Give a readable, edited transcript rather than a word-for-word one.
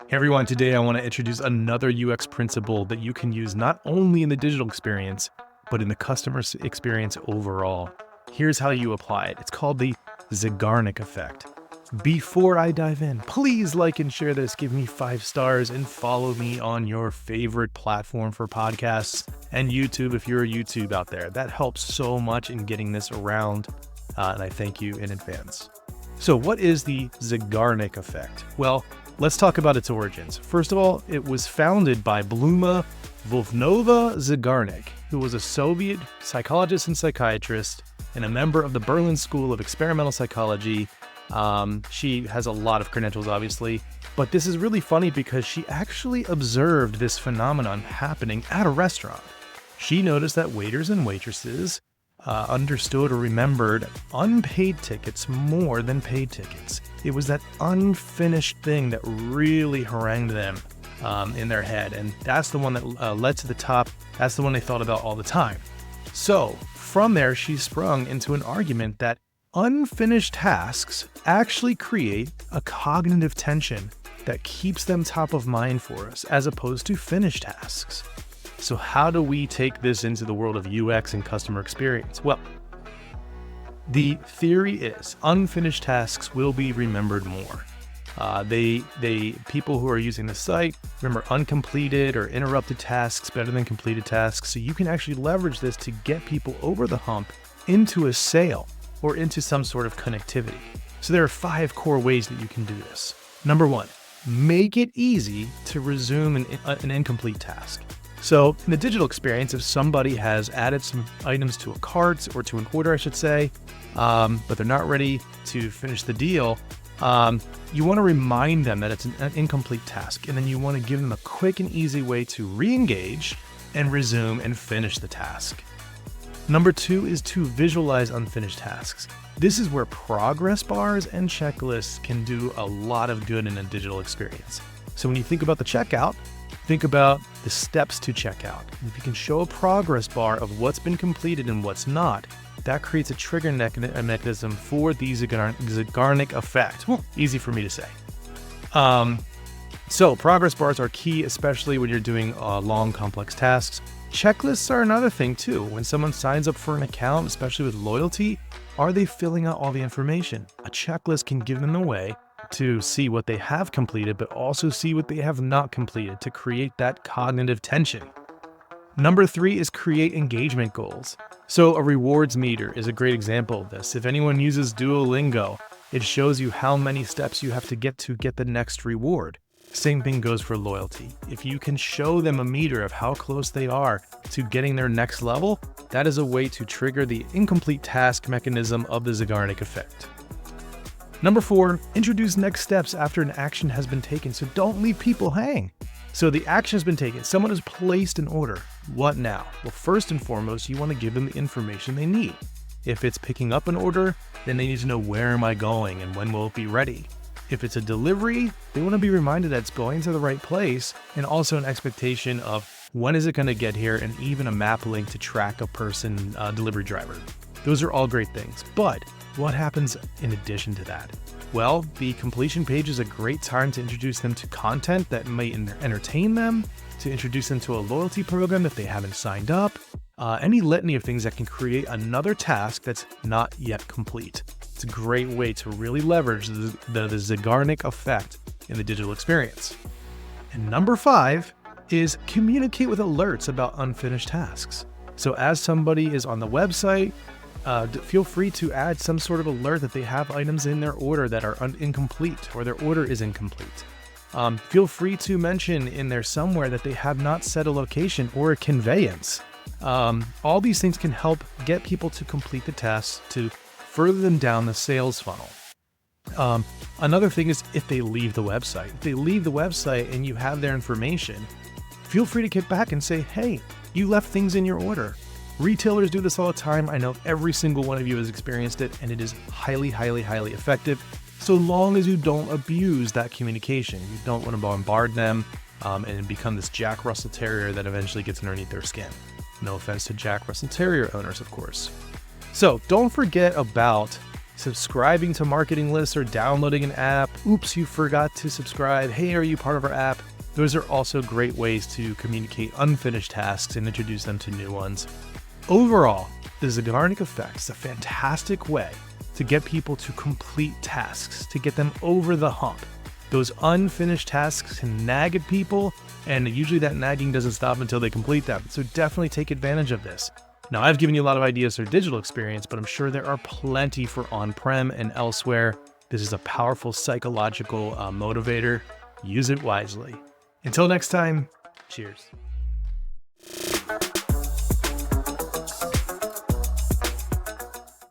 Hey everyone, today I want to introduce another UX principle that you can use not only in the digital experience, but in the customer experience overall. Here's how you apply it. It's called the Zeigarnik Effect. Before I dive in, please like and share this, give me 5 stars, and follow me on your favorite platform for podcasts and YouTube if you're a YouTube out there. That helps so much in getting this around, and I thank you in advance. So what is the Zeigarnik Effect? Well, let's talk about its origins. First of all, it was founded by Bluma Wolfnova Zeigarnik, who was a Soviet psychologist and psychiatrist and a member of the Berlin School of Experimental Psychology. She has a lot of credentials, obviously, but this is really funny because she actually observed this phenomenon happening at a restaurant. She noticed that waiters and waitresses understood or remembered unpaid tickets more than paid tickets. It was that unfinished thing that really harangued them in their head, and that's the one that led to the top. That's the one they thought about all the time. So from there, she sprung into an argument that unfinished tasks actually create a cognitive tension that keeps them top of mind for us, as opposed to finished tasks. So how do we take this into the world of UX and customer experience? Well, the theory is unfinished tasks will be remembered more. People who are using the site remember uncompleted or interrupted tasks better than completed tasks. So you can actually leverage this to get people over the hump into a sale or into some sort of connectivity. So there are 5 core ways that you can do this. Number 1, make it easy to resume an incomplete task. So in the digital experience, if somebody has added some items to a cart or to an order, I should say, but they're not ready to finish the deal, you want to remind them that it's an incomplete task, and then you want to give them a quick and easy way to re-engage and resume and finish the task. Number 2 is to visualize unfinished tasks. This is where progress bars and checklists can do a lot of good in a digital experience. So when you think about the checkout, think about the steps to checkout. If you can show a progress bar of what's been completed and what's not, that creates a trigger mechanism for the Zeigarnik Effect. Easy for me to say. So progress bars are key, especially when you're doing long, complex tasks. Checklists are another thing too. When someone signs up for an account, especially with loyalty, are they filling out all the information? A checklist can give them a way to see what they have completed, but also see what they have not completed to create that cognitive tension. Number 3 is create engagement goals. So a rewards meter is a great example of this. If anyone uses Duolingo, it shows you how many steps you have to get the next reward. Same thing goes for loyalty. If you can show them a meter of how close they are to getting their next level, that is a way to trigger the incomplete task mechanism of the Zeigarnik Effect. Number 4, introduce next steps after an action has been taken. So don't leave people hang. So the action has been taken. Someone has placed an order. What now? Well, first and foremost, you want to give them the information they need. If it's picking up an order, then they need to know where am I going and when will it be ready. If it's a delivery, they want to be reminded that it's going to the right place, and also an expectation of when is it going to get here, and even a map link to track a person, delivery driver. Those are all great things. But what happens in addition to that? Well, the completion page is a great time to introduce them to content that may entertain them, to introduce them to a loyalty program if they haven't signed up, any litany of things that can create another task that's not yet complete. It's a great way to really leverage the Zeigarnik Effect in the digital experience. And number 5 is communicate with alerts about unfinished tasks. So as somebody is on the website, feel free to add some sort of alert that they have items in their order that are incomplete, or their order is incomplete. Feel free to mention in there somewhere that they have not set a location or a conveyance. All these things can help get people to complete the tasks to further them down the sales funnel. Another thing is if they leave the website. If they leave the website and you have their information, feel free to get back and say, hey, you left things in your order. Retailers do this all the time. I know every single one of you has experienced it, and it is highly, highly, highly effective, so long as you don't abuse that communication. You don't want to bombard them and become this Jack Russell Terrier that eventually gets underneath their skin. No offense to Jack Russell Terrier owners, of course. So don't forget about subscribing to marketing lists or downloading an app. Oops, you forgot to subscribe. Hey, are you part of our app? Those are also great ways to communicate unfinished tasks and introduce them to new ones. Overall, the Zeigarnik Effect is a fantastic way to get people to complete tasks, to get them over the hump. Those unfinished tasks can nag at people, and usually that nagging doesn't stop until they complete them. So definitely take advantage of this. Now, I've given you a lot of ideas for digital experience, but I'm sure there are plenty for on-prem and elsewhere. This is a powerful psychological motivator. Use it wisely. Until next time, cheers.